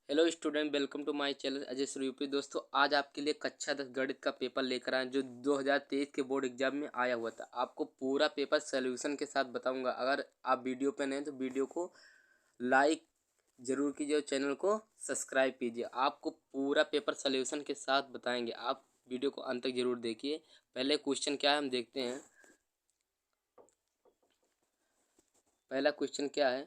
Hello student, welcome to my channel Ajay Swarupi. दोस्तों, आज आपके लिए कक्षा 10 गणित का पेपर लेकर आए जो 2023 के बोर्ड एग्जाम में आया हुआ था। आपको पूरा पेपर सॉल्यूशन के साथ बताऊंगा। अगर आप वीडियो पे नए हैं तो वीडियो को लाइक जरूर कीजिए और चैनल को सब्सक्राइब कीजिए। आपको पूरा पेपर सॉल्यूशन के साथ बताएंगे, आप वीडियो को अंत तक जरूर देखिए। पहले क्वेश्चन क्या है हम देखते हैं। पहला क्वेश्चन क्या है?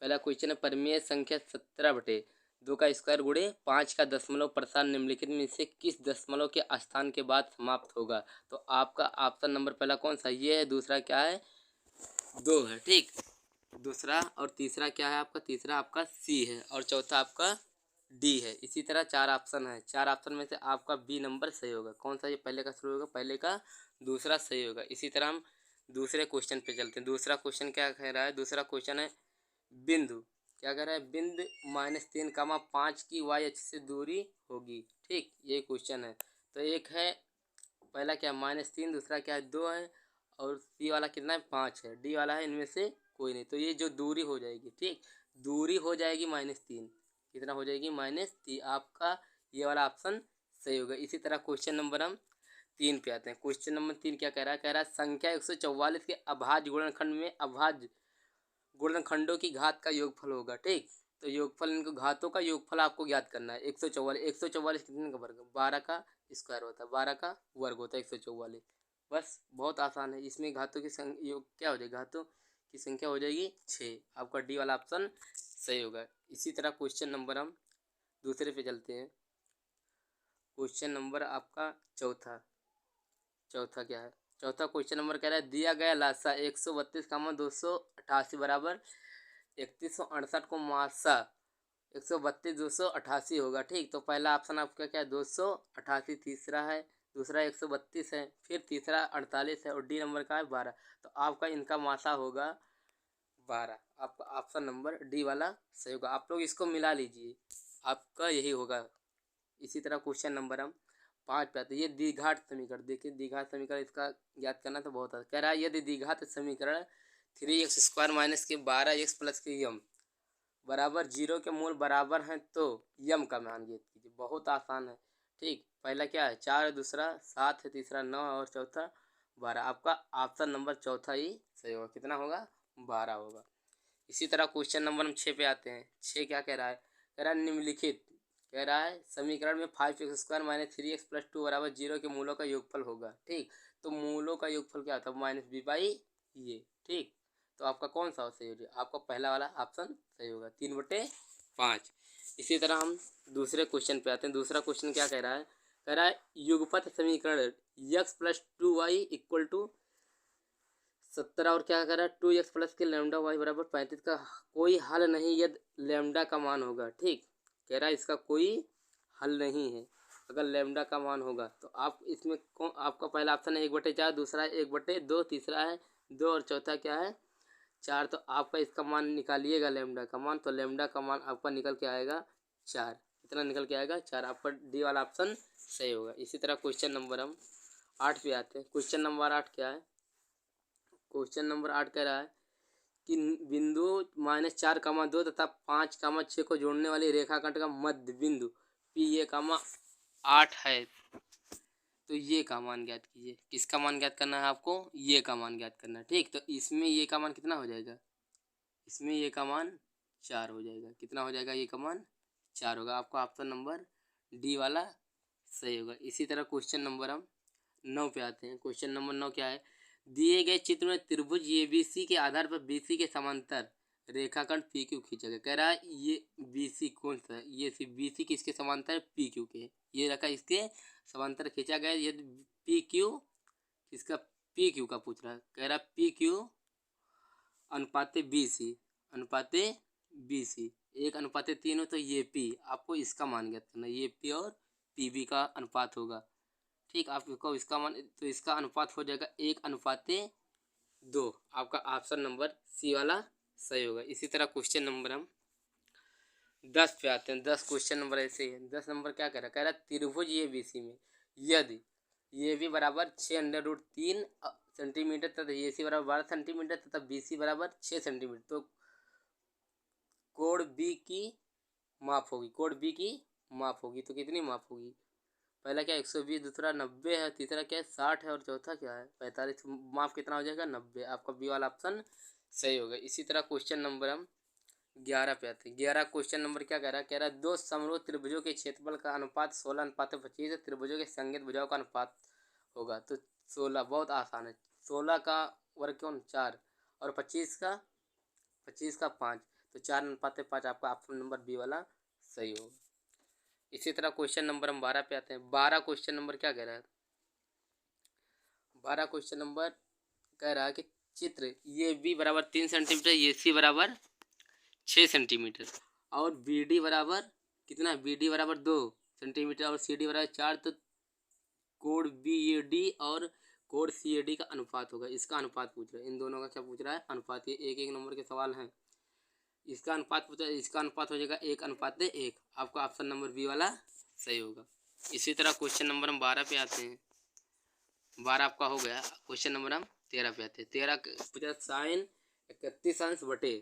पहला क्वेश्चन है, परिमेय संख्या 17/2 का स्क्वायर गुणे 5 का दशमलव प्रसार निम्नलिखित में से किस दशमलव के स्थान के बाद समाप्त होगा। तो आपका ऑप्शन नंबर पहला कौन सा, ये है। दूसरा क्या है, 2 है। ठीक, दूसरा। और तीसरा क्या है आपका? तीसरा आपका सी है और चौथा आपका डी है। इसी तरह 4 ऑप्शन है। 4 ऑप्शन में से आपका बी नंबर सही होगा। कौन सा? ये पहले का शुरू होगा, पहले का दूसरा सही होगा। इसी तरह हम दूसरे क्वेश्चन पे चलते हैं। दूसरा क्वेश्चन क्या कह रहा है? दूसरा क्वेश्चन है, बिंदु क्या कह रहा है, बिंदु -3, 5 की वाई अक्ष से दूरी होगी। ठीक, ये क्वेश्चन है। तो एक है, पहला क्या, -3, दूसरा क्या है, 2 है, और सी वाला कितना है, 5 है, डी वाला है इनमें से कोई नहीं। तो ये जो दूरी हो जाएगी, ठीक, दूरी हो जाएगी -3। कितना हो जाएगी? -3। आपका ये वाला ऑप्शन सही होगा। इसी तरह क्वेश्चन नंबर हम 3 पे आते हैं। क्वेश्चन नंबर 3 क्या कह रहा है? कह रहा है संख्या 144 के अभाज्य गुणनखंड में अभाज्य गुणनखंडों की घात का योगफल होगा। ठीक, तो योगफल, इनको घातों का योगफल आपको ज्ञात करना है। 144 कितने का वर्ग? 12 का स्क्वायर होता है, 12 का वर्ग होता है 144। बस, बहुत आसान है। इसमें घातों की योग क्या हो जाएगी? घातों की संख्या हो जाएगी 6। आपका डी वाला ऑप्शन सही होगा। इसी तरह क्वेश्चन नंबर हम दूसरे पे चलते हैं। क्वेश्चन नंबर आपका चौथा। चौथा क्या है? चौथा क्वेश्चन नंबर कह रहा है, दिया गया लासा 132, 288 बराबर 3168 को मासा 132, 288 होगा। ठीक, तो पहला ऑप्शन आपका क्या है? 288। तीसरा है, दूसरा 132 है, फिर तीसरा 48 है, और डी नंबर का है 12। तो आपका इनका मासा होगा 12। आपका ऑप्शन नंबर डी वाला सही होगा। आप लोग इसको मिला लीजिए, आपका यही होगा। इसी तरह क्वेश्चन नंबर हम 5 पे आते हैं। ये द्विघात समीकरण, देखिए द्विघात समीकरण इसका याद करना तो बहुत है। कह रहा है यदि द्विघात समीकरण 3x² माइनस के 12x प्लस के यम बराबर 0 के मूल बराबर हैं तो यम का मान ज्ञात कीजिए। बहुत आसान है। ठीक, पहला क्या है? 4 है, दूसरा 7 है, तीसरा 9 है, और चौथा 12। आपका ऑप्शन नंबर चौथा ही सही होगा। कितना होगा? 12 होगा। इसी तरह क्वेश्चन नंबर हम 6 पे आते हैं। 6 क्या कह रहा है? कह रहा है निम्नलिखित, कह रहा है समीकरण में 5x² माइनस 3x प्लस 2 बराबर 0 के मूलों का योगफल होगा। ठीक, तो मूलों का योगफल क्या होता है? -b/ये। ठीक, तो आपका कौन सा सही हो जाएगा? आपका पहला वाला ऑप्शन सही होगा, 3/5। इसी तरह हम दूसरे क्वेश्चन पे आते हैं। दूसरा क्वेश्चन क्या कह रहा है? कह रहा है युगपत समीकरण x plus 2y equal to 17 और क्या कह रहा है 2x प्लस के लैम्डा वाई बराबर 35 का कोई हल नहीं यदि लैम्डा का मान होगा। ठीक, कह रहा है इसका कोई हल नहीं है अगर लैम्डा का मान होगा। तो आप इसमें कौन? आपका पहला ऑप्शन है 1/4, दूसरा है 1/2, तीसरा है 2, और चौथा क्या है? 4। तो आपका इसका मान निकालिएगा, लैम्डा का मान। तो लैम्डा का मान आपका निकल के आएगा 4। कितना निकल के आएगा? 4। आपका डी वाला ऑप्शन सही होगा। इसी तरह क्वेश्चन नंबर हम 8 पे आते हैं। क्वेश्चन नंबर 8 क्या है? क्वेश्चन नंबर 8 कह रहा है कि बिंदु -4, 2 तथा 5, 6 को जोड़ने वाली रेखाखंड का मध्य बिंदु पी ए, 8 है। तो ये का मान ज्ञात कीजिए। किसका मान ज्ञात करना है आपको? ये का मान ज्ञात करना है। ठीक, तो इसमें ये का मान कितना हो जाएगा? इसमें ये का मान 4 हो जाएगा। कितना हो जाएगा? ये का मान 4 होगा। आपका ऑप्शन नंबर डी वाला सही होगा। इसी तरह क्वेश्चन नंबर हम 9 पे आते हैं। क्वेश्चन नंबर 9 क्या है? दिए गए चित्र में त्रिभुज ABC के आधार पर BC के समांतर रेखाखंड PQ खींचा गया। कह रहा है ये BC कौन सा है? ये BC किसके समांतर है? PQ के। ये रखा इसके समांतर खींचा गया। यदि PQ किसका? PQ का पूछ रहा है। कह रहा है PQ अनुपाते BC, अनुपाते BC 1/3 हो तो ये P। आपको इसका मान ज्ञात करना है। ये P और PB का अनुपात होगा। ठीक, आपको इसका मान, तो इसका अनुपात हो जाएगा 1/2। आपका ऑप्शन नंबर सी वाला सही होगा। इसी तरह क्वेश्चन नंबर हम 10 पे आते हैं। 10 क्वेश्चन नंबर ऐसे ही है। 10 नंबर क्या कह रहा है? कह रहा है त्रिभुज ये BC में यदि ये भी बराबर 6√3 सेंटीमीटर तथा ये सी बराबर 12 सेंटीमीटर तथा BC बराबर 6 सेंटीमीटर, तो कोण बी की माप होगी, कोड बी की माप होगी। तो कितनी माप होगी? पहला क्या 120, दूसरा 90 है, तीसरा क्या है 60 है, और चौथा क्या है 45। माप कितना हो जाएगा 90। आपका बी वाला ऑप्शन सही होगा। इसी तरह क्वेश्चन नंबर हम 11 पे आते हैं। 11 क्वेश्चन नंबर क्या कह रहा है? कह रहा है दो समरूप त्रिभुजों के क्षेत्रफल का अनुपात 16:25 है। त्रिभुजों के संगत भुजाओं का अनुपात होगा। तो 16 बहुत आसान है। 16 का वर्ग कौन 4, और 25 का 5, तो 4:5 आपका ऑप्शन नंबर बी वाला सही होगा। इसी तरह क्वेश्चन नंबर हम 12 पे आते हैं। 12 क्वेश्चन नंबर क्या कह रहा है? 12 क्वेश्चन नंबर कह रहा है कि चित्र ये बी बराबर 3 सेंटीमीटर, ये सी बराबर 6 सेंटीमीटर, और बी डी बराबर कितना? बी डी बराबर 2 सेंटीमीटर और सी डी बराबर 4। तो कोड बी ए डी और कोड सी ए डी का अनुपात होगा। इसका अनुपात पूछ रहा है। इन दोनों का क्या पूछ रहा है? अनुपात। ये एक एक नंबर के सवाल हैं। इसका अनुपात पूछा है। इसका अनुपात हो जाएगा 1:1। आपका ऑप्शन नंबर बी वाला सही होगा। इसी तरह क्वेश्चन नंबर हम 12 पे आते हैं। 12 आपका हो गया। क्वेश्चन नंबर हम 13 पे आते हैं। 13 पूछा साइन 31 अंश बटे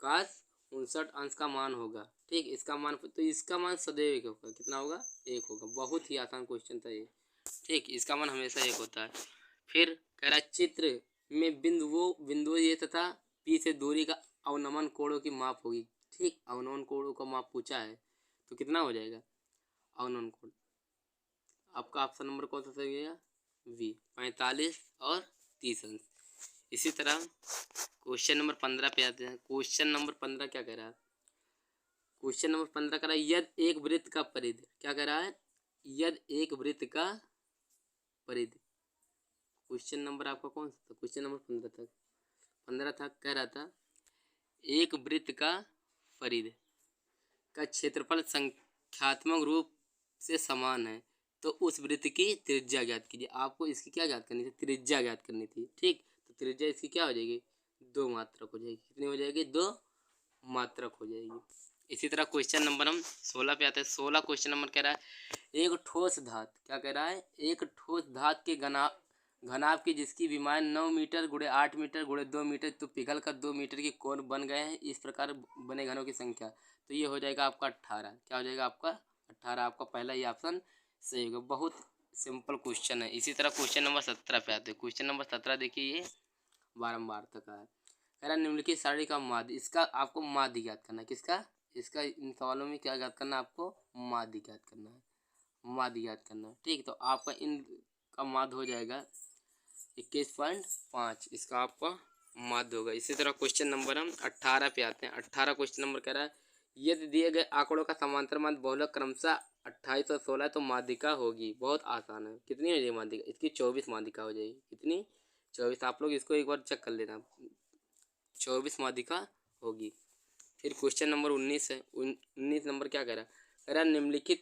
काश 59 अंश का मान होगा। ठीक, इसका मान, तो इसका मान सदैव एक होगा। कितना होगा? 1 होगा। बहुत ही आसान क्वेश्चन था ये। ठीक, इसका मान हमेशा 1 होता है। फिर कह रहा है चित्र में बिंदु ये तथा पी से दूरी का अवनमन कोणों की माप होगी। ठीक, अवनमन कोणों का माप पूछा है, तो कितना हो जाएगा अवनमन कोण? आपका ऑप्शन नंबर कौन सा सही है? वी, 45 और 30 अंश। इसी तरह क्वेश्चन नंबर 15 पे आते हैं। क्वेश्चन नंबर 15 क्या कह रहा है? क्वेश्चन नंबर 15 कह रहा है यदि एक वृत्त का परिधि, क्या कह रहा है? यदि एक वृत्त का परिधि। क्वेश्चन नंबर आपका कौन सा था? क्वेश्चन नंबर 15 था। कह रहा था एक वृत्त का परिधि का क्षेत्रफल संख्यात्मक रूप से समान है, तो उस वृत्त की त्रिज्या ज्ञात कीजिए। आपको इसकी क्या ज्ञात करनी थी? त्रिज्या ज्ञात करनी थी। ठीक, तो त्रिज्या इसकी क्या हो जाएगी? 2 मात्रक हो जाएगी। कितनी हो जाएगी? 2 मात्रक हो जाएगी। इसी तरह क्वेश्चन नंबर हम 16 पे आते हैं। 16 क्वेश्चन नंबर कह रहा है एक ठोस धात, क्या कह रहा है? एक ठोस धात के घनाभ की जिसकी विमाएं 9 मीटर गुणे 8 मीटर गुणे 2 मीटर, तो पिघल कर 2 मीटर के कोण बन गए हैं। इस प्रकार बने घनों की संख्या, तो ये हो जाएगा आपका 18। क्या हो जाएगा आपका? 18। आपका पहला ही ऑप्शन सही होगा। बहुत सिंपल क्वेश्चन है। इसी तरह क्वेश्चन नंबर 17 पे आते हैं। क्वेश्चन नंबर 17 देखिए, ये बारंबार तक है। कह रहा निम्नलिखित सारणी का माध्य, इसका आपको माध्य ज्ञात करना है। किसका? इसका इन सवालों में क्या ज्ञात करना है? आपको माध्य ज्ञात करना है। माध्य ज्ञात करना है। ठीक, तो आपका इन का माध्य हो जाएगा 21.5। इसका आपका माध्य होगा। इसी तरह क्वेश्चन नंबर हम 18 पे आते हैं। 18 क्वेश्चन नंबर कह रहा है यदि दिए गए आंकड़ों का समांतर माध्य बहुलक क्रमशः 28 और 16 तो माध्यिका होगी। बहुत आसान है। कितनी हो जाएगी माध्यिका? इसकी 24 माध्यिका हो जाएगी। कितनी? 24। आप लोग इसको एक बार चेक कर लेना, 24 माध्यिका होगी। फिर क्वेश्चन नंबर 19 है। 19 नंबर क्या कह रहा है? कह रहा है निम्नलिखित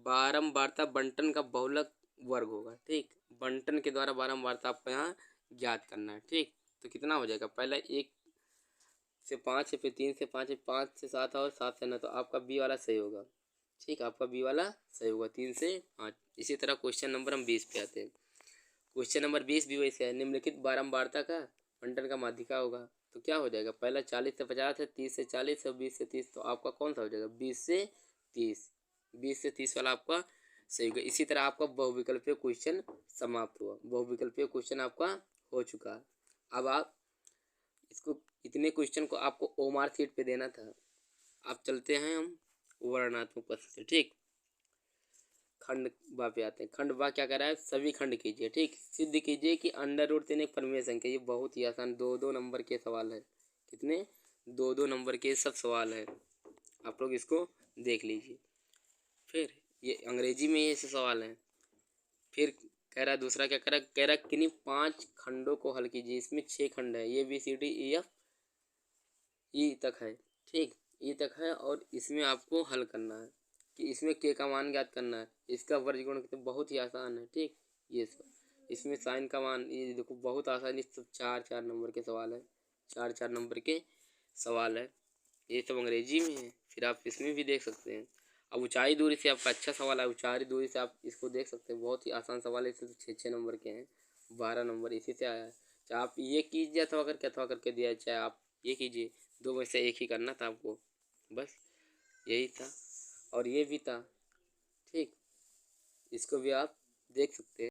बारंबारता बंटन का बहुलक वर्ग होगा। ठीक, बंटन के द्वारा बारंबारता आपको यहाँ ज्ञात करना है। ठीक, तो कितना हो जाएगा? पहला 1 से 5 है, फिर 3 से 5 है, 5 से 7 और 7 से 9, तो आपका बी वाला सही होगा। ठीक, आपका बी वाला सही होगा, 3 से 5। इसी तरह क्वेश्चन नंबर हम 20 पे आते हैं। क्वेश्चन नंबर 20 भी वैसे है। निम्नलिखित बारंबारता का बंटन का माध्यिका होगा, तो क्या हो जाएगा? पहला 40 से 50 है, 30 से 40 और 20 से 30, तो आपका कौन सा हो जाएगा? 20 से 30। 20 से 30 वाला आपका सही होगा। इसी तरह आपका बहुविकल्पीय क्वेश्चन समाप्त हुआ। बहुविकल्पीय क्वेश्चन आपका हो चुका है। अब आप इसको, इतने क्वेश्चन को आपको ओमार सीट पे देना था। आप चलते हैं हम वर्णनात्मक प्रश्न से। ठीक, खंड बा पे आते हैं। खंड बा क्या कर रहा है? सभी खंड कीजिए। ठीक, सिद्ध कीजिए कि √3 एक परमेय संख्या। ये बहुत ही आसान 2-2 नंबर के सवाल है। कितने? 2-2 नंबर के सब सवाल है। आप लोग इसको देख लीजिए। फिर ये अंग्रेजी में ये ऐसे सवाल हैं। फिर कह रहा है दूसरा क्या कह रहा है? कह रहा है किन्हीं 5 खंडों को हल कीजिए। इसमें 6 खंड है, A B C D E F E तक है। ठीक, ई तक है, और इसमें आपको हल करना है कि इसमें के का मान ज्ञात करना है। इसका वर्गीकरण तो बहुत ही आसान है। ठीक, ये सब इसमें साइन का मान, ये देखो बहुत आसान। इस सब 4-4 नंबर के सवाल है। 4-4 नंबर के सवाल है। ये सब अंग्रेजी में है। फिर आप इसमें भी देख सकते हैं। अब ऊंचाई दूरी से आपका अच्छा सवाल है। ऊंचाई दूरी से आप इसको देख सकते हैं। बहुत ही आसान सवाल है। इससे तो 6-6 नंबर के हैं। 12 नंबर इसी से आया है। चाहे आप ये कीजिए अथवा करके दिया है, चाहे आप ये कीजिए, 2 में से एक ही करना था आपको बस। यही था और ये भी था। ठीक, इसको भी आप देख सकते हैं।